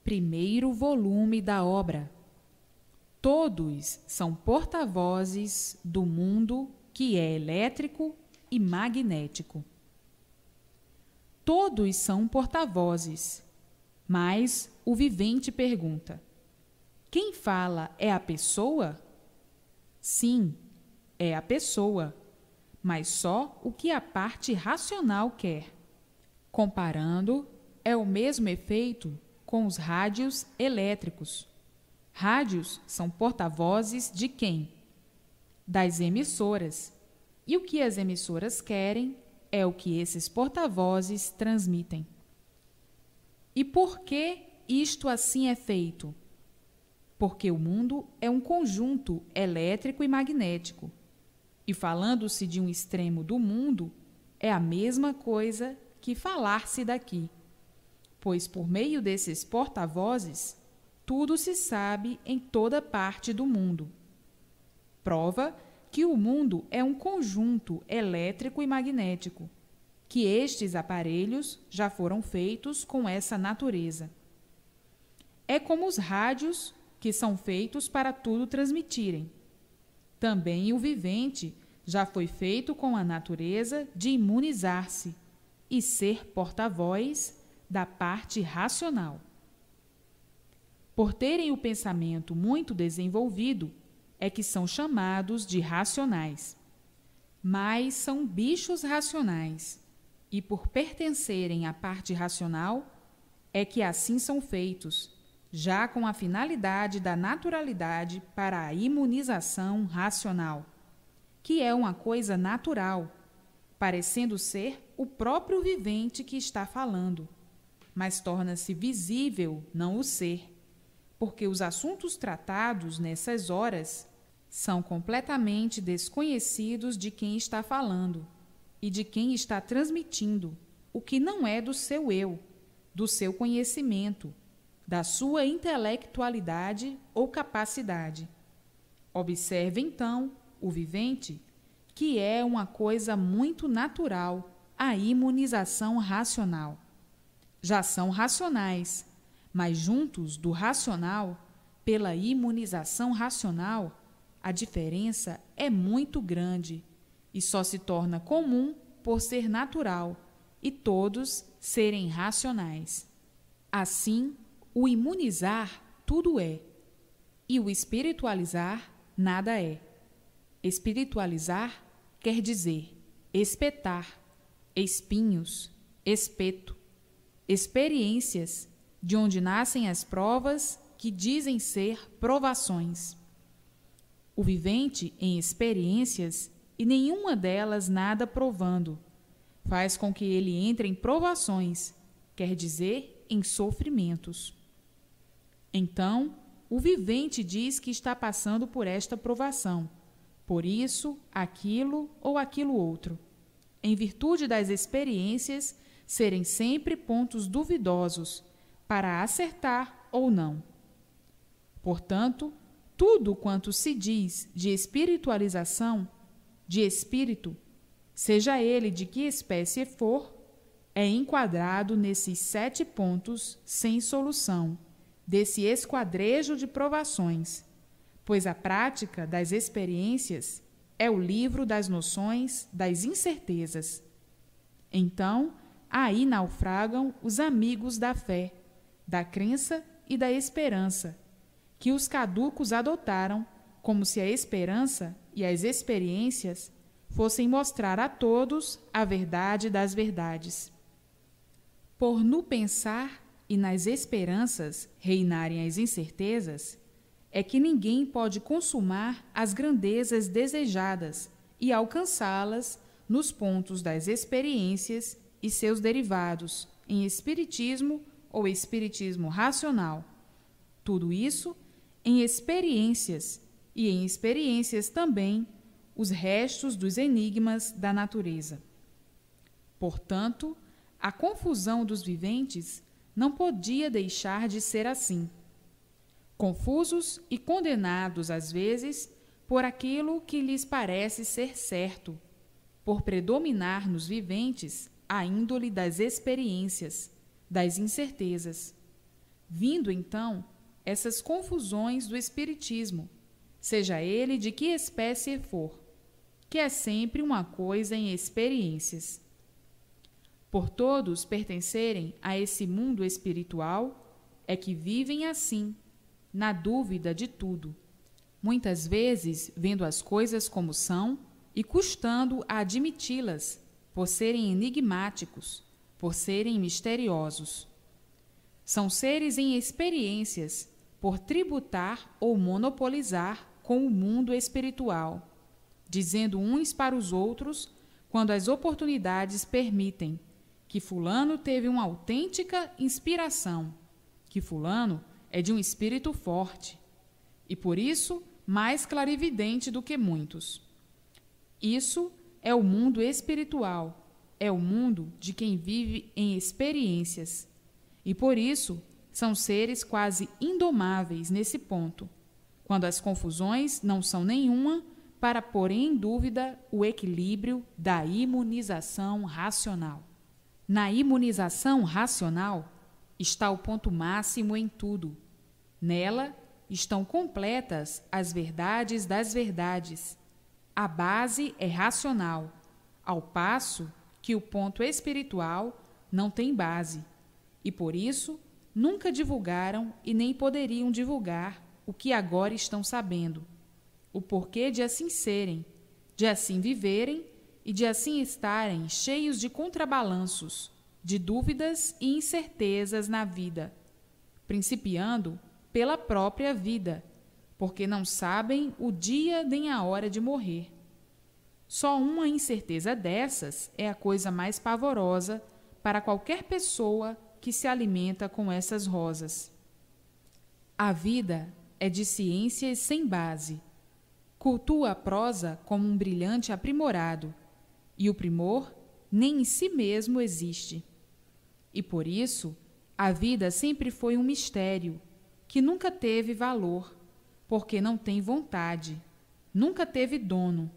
Primeiro volume da obra. Todos são porta-vozes do mundo que é elétrico e magnético. Todos são porta-vozes, mas o vivente pergunta: quem fala é a pessoa? Sim, é a pessoa, mas só o que a parte racional quer. Comparando, é o mesmo efeito com os rádios elétricos. Rádios são porta-vozes de quem? Das emissoras. E o que as emissoras querem é o que esses porta-vozes transmitem. E por que isto assim é feito? Porque o mundo é um conjunto elétrico e magnético. E falando-se de um extremo do mundo, é a mesma coisa que falar-se daqui. Pois por meio desses porta-vozes, tudo se sabe em toda parte do mundo. Prova que o mundo é um conjunto elétrico e magnético, que estes aparelhos já foram feitos com essa natureza. É como os rádios que são feitos para tudo transmitirem. Também o vivente já foi feito com a natureza de imunizar-se e ser porta-voz da parte racional. Por terem o pensamento muito desenvolvido, é que são chamados de racionais. Mas são bichos racionais, e por pertencerem à parte racional, é que assim são feitos, já com a finalidade da naturalidade para a imunização racional, que é uma coisa natural, parecendo ser o próprio vivente que está falando, mas torna-se visível não o ser, porque os assuntos tratados nessas horas são completamente desconhecidos de quem está falando e de quem está transmitindo o que não é do seu eu, do seu conhecimento, da sua intelectualidade ou capacidade. Observe, então, o vivente, que é uma coisa muito natural, a imunização racional. Já são racionais, mas juntos do racional, pela imunização racional, a diferença é muito grande e só se torna comum por ser natural e todos serem racionais. Assim, o imunizar tudo é, e o espiritualizar nada é. Espiritualizar quer dizer espetar, espinhos, espeto, experiências, de onde nascem as provas que dizem ser provações. O vivente em experiências, e nenhuma delas nada provando, faz com que ele entre em provações, quer dizer, em sofrimentos. Então, o vivente diz que está passando por esta provação, por isso, aquilo ou aquilo outro, em virtude das experiências serem sempre pontos duvidosos, para acertar ou não. Portanto, tudo quanto se diz de espiritualização, de espírito, seja ele de que espécie for, é enquadrado nesses 7 pontos sem solução, desse esquadrejo de provações, pois a prática das experiências é o livro das noções das incertezas. Então, aí naufragam os amigos da fé, da crença e da esperança, que os caducos adotaram como se a esperança e as experiências fossem mostrar a todos a verdade das verdades. Por no pensar e nas esperanças reinarem as incertezas, é que ninguém pode consumar as grandezas desejadas e alcançá-las nos pontos das experiências e seus derivados, em espiritismo ou espiritismo racional. Tudo isso em experiências, e em experiências também os restos dos enigmas da natureza. Portanto, a confusão dos viventes não podia deixar de ser assim. Confusos e condenados às vezes por aquilo que lhes parece ser certo, por predominar nos viventes a índole das experiências, das incertezas. vindo então essas confusões do espiritismo, seja ele de que espécie for, que é sempre uma coisa em experiências. Por todos pertencerem a esse mundo espiritual, é que vivem assim, na dúvida de tudo, muitas vezes vendo as coisas como são e custando a admiti-las, por serem enigmáticos, por serem misteriosos. São seres em experiências, por tributar ou monopolizar com o mundo espiritual, dizendo uns para os outros, quando as oportunidades permitem, que fulano teve uma autêntica inspiração, que fulano é de um espírito forte, e por isso mais clarividente do que muitos. Isso é o mundo espiritual, é o mundo de quem vive em experiências, e por isso são seres quase indomáveis nesse ponto, quando as confusões não são nenhuma para pôr em dúvida o equilíbrio da imunização racional. Na imunização racional está o ponto máximo em tudo. Nela estão completas as verdades das verdades. A base é racional, ao passo que o ponto espiritual não tem base, e por isso nunca divulgaram e nem poderiam divulgar o que agora estão sabendo, o porquê de assim serem, de assim viverem e de assim estarem cheios de contrabalanços, de dúvidas e incertezas na vida, principiando pela própria vida, porque não sabem o dia nem a hora de morrer. Só uma incerteza dessas é a coisa mais pavorosa para qualquer pessoa que se alimenta com essas rosas. A vida é de ciências sem base. Cultua a prosa como um brilhante aprimorado, e o primor nem em si mesmo existe. E por isso, a vida sempre foi um mistério, que nunca teve valor, porque não tem vontade, nunca teve dono,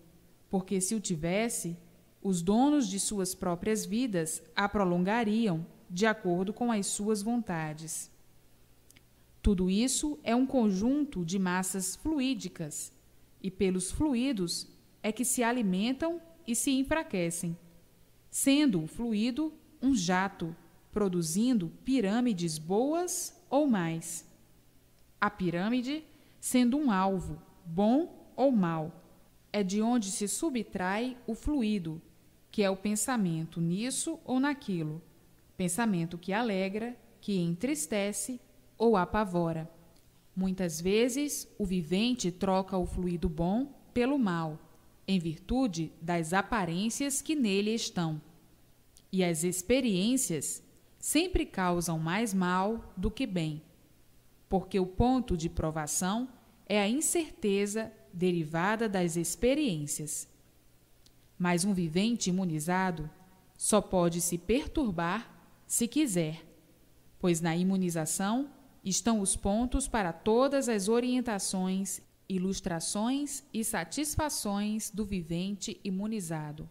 porque se o tivesse, os donos de suas próprias vidas a prolongariam de acordo com as suas vontades. Tudo isso é um conjunto de massas fluídicas, e pelos fluidos é que se alimentam e se enfraquecem, sendo o fluido um jato, produzindo pirâmides boas ou mais. A pirâmide, sendo um alvo, bom ou mau, é de onde se subtrai o fluido, que é o pensamento nisso ou naquilo, pensamento que alegra, que entristece ou apavora. Muitas vezes, o vivente troca o fluido bom pelo mal, em virtude das aparências que nele estão. E as experiências sempre causam mais mal do que bem, porque o ponto de provação é a incerteza derivada das experiências. Mas um vivente imunizado só pode se perturbar se quiser, pois na imunização estão os pontos para todas as orientações, ilustrações e satisfações do vivente imunizado.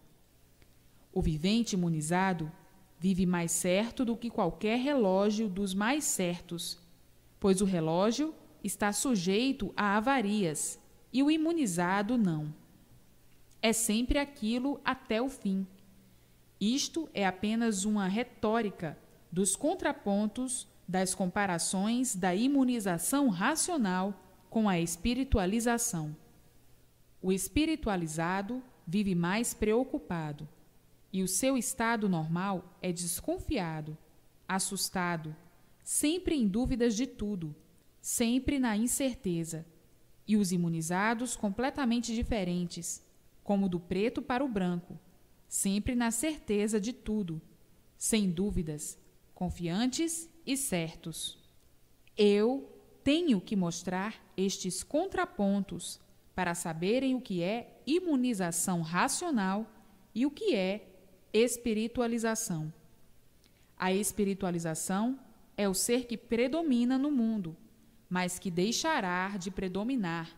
O vivente imunizado vive mais certo do que qualquer relógio dos mais certos, pois o relógio está sujeito a avarias e o imunizado não. É sempre aquilo até o fim. Isto é apenas uma retórica dos contrapontos das comparações da imunização racional com a espiritualização. O espiritualizado vive mais preocupado, e o seu estado normal é desconfiado, assustado, sempre em dúvidas de tudo, sempre na incerteza, e os imunizados completamente diferentes, como do preto para o branco, sempre na certeza de tudo, sem dúvidas, confiantes e certos. Eu tenho que mostrar estes contrapontos para saberem o que é imunização racional e o que é espiritualização. A espiritualização é o ser que predomina no mundo, mas que deixará de predominar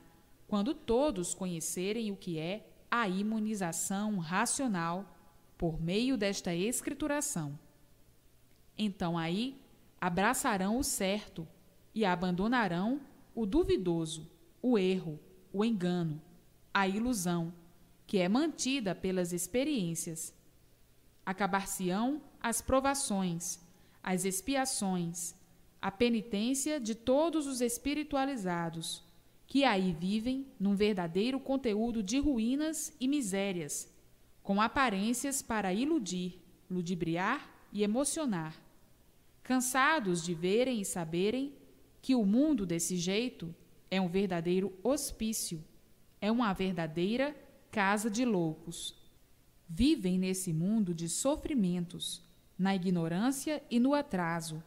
quando todos conhecerem o que é a imunização racional por meio desta escrituração. Então aí abraçarão o certo e abandonarão o duvidoso, o erro, o engano, a ilusão, que é mantida pelas experiências. Acabar-se-ão as provações, as expiações, a penitência de todos os espiritualizados, que aí vivem num verdadeiro conteúdo de ruínas e misérias, com aparências para iludir, ludibriar e emocionar, cansados de verem e saberem que o mundo desse jeito é um verdadeiro hospício, é uma verdadeira casa de loucos. Vivem nesse mundo de sofrimentos, na ignorância e no atraso,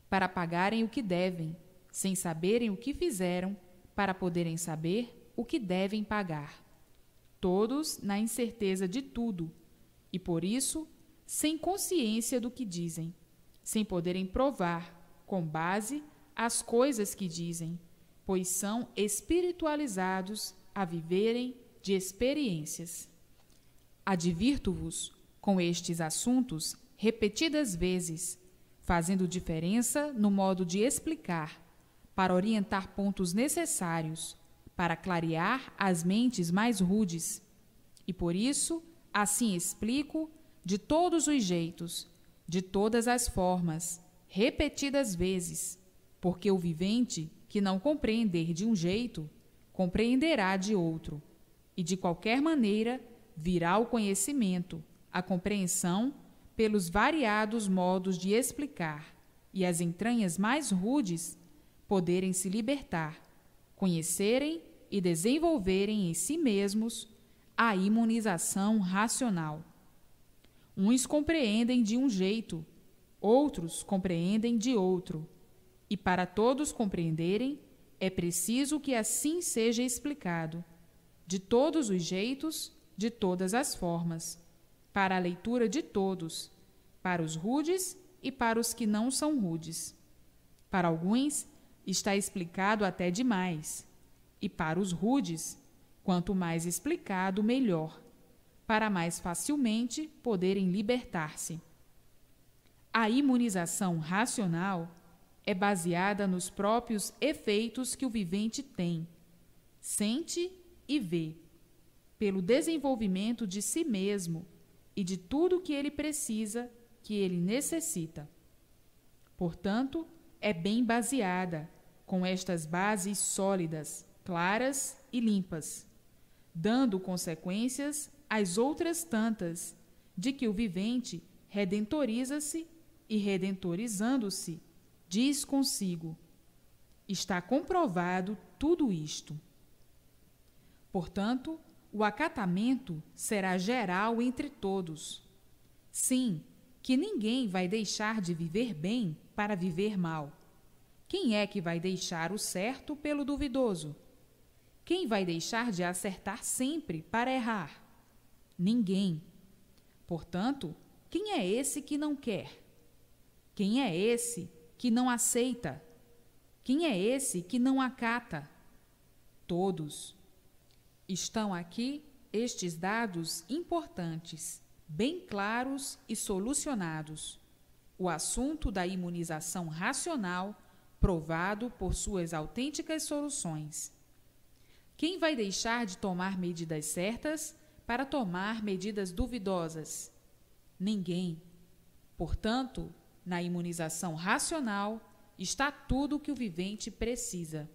para pagarem o que devem, sem saberem o que fizeram, para poderem saber o que devem pagar. Todos na incerteza de tudo, e por isso, sem consciência do que dizem, sem poderem provar, com base, as coisas que dizem, pois são espiritualizados a viverem de experiências. Advirto-vos com estes assuntos repetidas vezes, fazendo diferença no modo de explicar, para orientar pontos necessários, para clarear as mentes mais rudes. E por isso, assim explico de todos os jeitos, de todas as formas, repetidas vezes, porque o vivente que não compreender de um jeito, compreenderá de outro, e de qualquer maneira virá o conhecimento, a compreensão, pelos variados modos de explicar, e as entranhas mais rudes poderem se libertar, conhecerem e desenvolverem em si mesmos a imunização racional. Uns compreendem de um jeito, outros compreendem de outro, e para todos compreenderem, é preciso que assim seja explicado, de todos os jeitos, de todas as formas, para a leitura de todos, para os rudes e para os que não são rudes. Para alguns, está explicado até demais, e para os rudes, quanto mais explicado, melhor, para mais facilmente poderem libertar-se. A imunização racional é baseada nos próprios efeitos que o vivente tem, sente e vê, pelo desenvolvimento de si mesmo e de tudo que ele precisa, que ele necessita. Portanto, é bem baseada, com estas bases sólidas, claras e limpas, dando consequências às outras tantas, de que o vivente redentoriza-se e, redentorizando-se, diz consigo: está comprovado tudo isto. Portanto, o acatamento será geral entre todos. Sim, que ninguém vai deixar de viver bem para viver mal. Quem é que vai deixar o certo pelo duvidoso? Quem vai deixar de acertar sempre para errar? Ninguém. Portanto, quem é esse que não quer? Quem é esse que não aceita? Quem é esse que não acata? Todos. Estão aqui estes dados importantes, bem claros e solucionados. O assunto da imunização racional, provado por suas autênticas soluções. Quem vai deixar de tomar medidas certas para tomar medidas duvidosas? Ninguém. Portanto, na imunização racional está tudo o que o vivente precisa.